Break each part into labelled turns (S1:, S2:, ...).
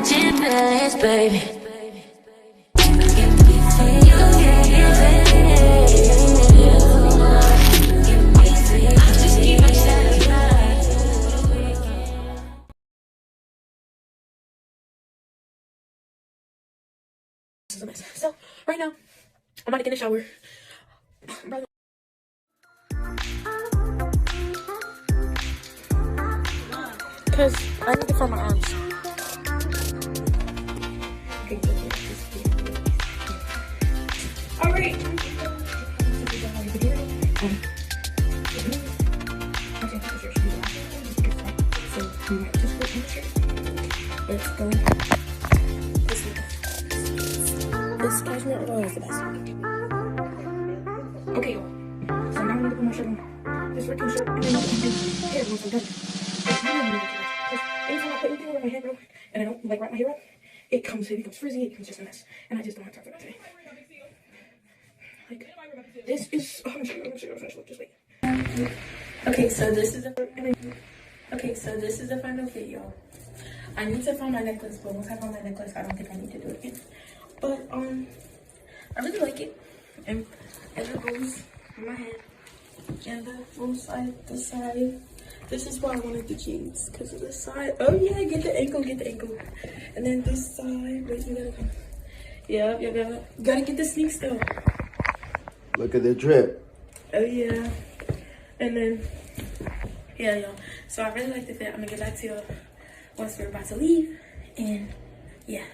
S1: catching feelings, baby.
S2: So right now, I'm about to get in the shower. Because I need to find my arms. Okay, alright. Let's go. This cashmere oil is the best. Okay, so now I'm gonna put my shirt on. This working shirt, and then I'm gonna do hair once I'm done. Because anytime I put anything over my hair, bro, and I don't like wrap my hair up, it becomes frizzy, it becomes just a mess. And I just don't have time for that today. Like, this is, I'm gonna show you, just wait. Okay, so this is the final video. I need to find my necklace, but once I find my necklace, I don't think I need to do it again. But, I really like it. And it goes on my head. And the full side, the side. This is why I wanted the jeans, because of the side. Oh yeah, get the ankle. And then this side, wait, you gotta come. Yeah, you gotta get the sneaks though.
S3: Look at the drip.
S2: Oh yeah. And then, yeah, y'all. So I really like the fit. I'm gonna get back to y'all once we're about to leave. And yeah.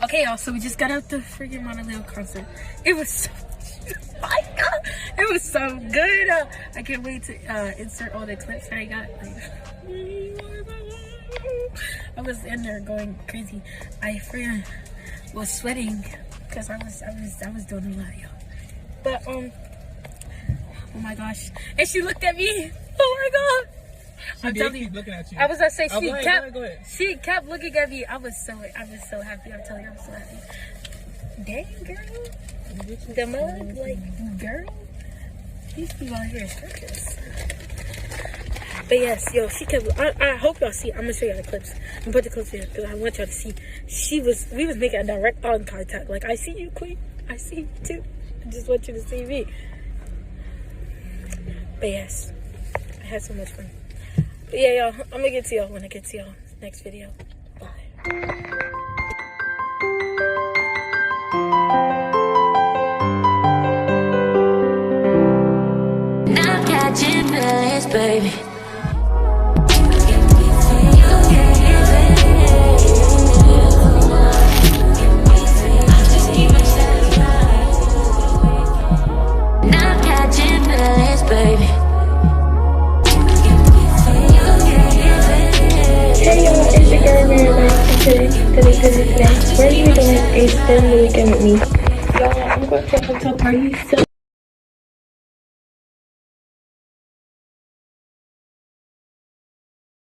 S2: Okay, y'all, so we just got out the freaking Monaleo concert. It was so, my God, it was so good. I can't wait to insert all the clips that I got. I was in there going crazy. I freaking was sweating because I was doing a lot, y'all. But oh my gosh, and she looked at me. Oh my God. I'm telling you, looking at you. I was gonna say she kept looking at me. I was so happy. I'm telling you, I'm so happy. Dang, girl, the mug, like, girl, these people out here are circus. But yes, yo, she kept. I hope y'all see. I'm gonna show y'all the clips. I'm gonna put the clips here because I want y'all to see. We was making a direct eye contact. Like, I see you, queen. I see you too. I just want you to see me. But yes, I had so much fun. But yeah, y'all, I'm gonna get to y'all when I get to y'all next video. Bye.
S1: Now catching feelings, baby. Now catching feelings, baby.
S4: Hey y'all, it's your girl Grwm today. We're gonna be doing a STEM weekend with me. Y'all, I'm going to a hotel party, so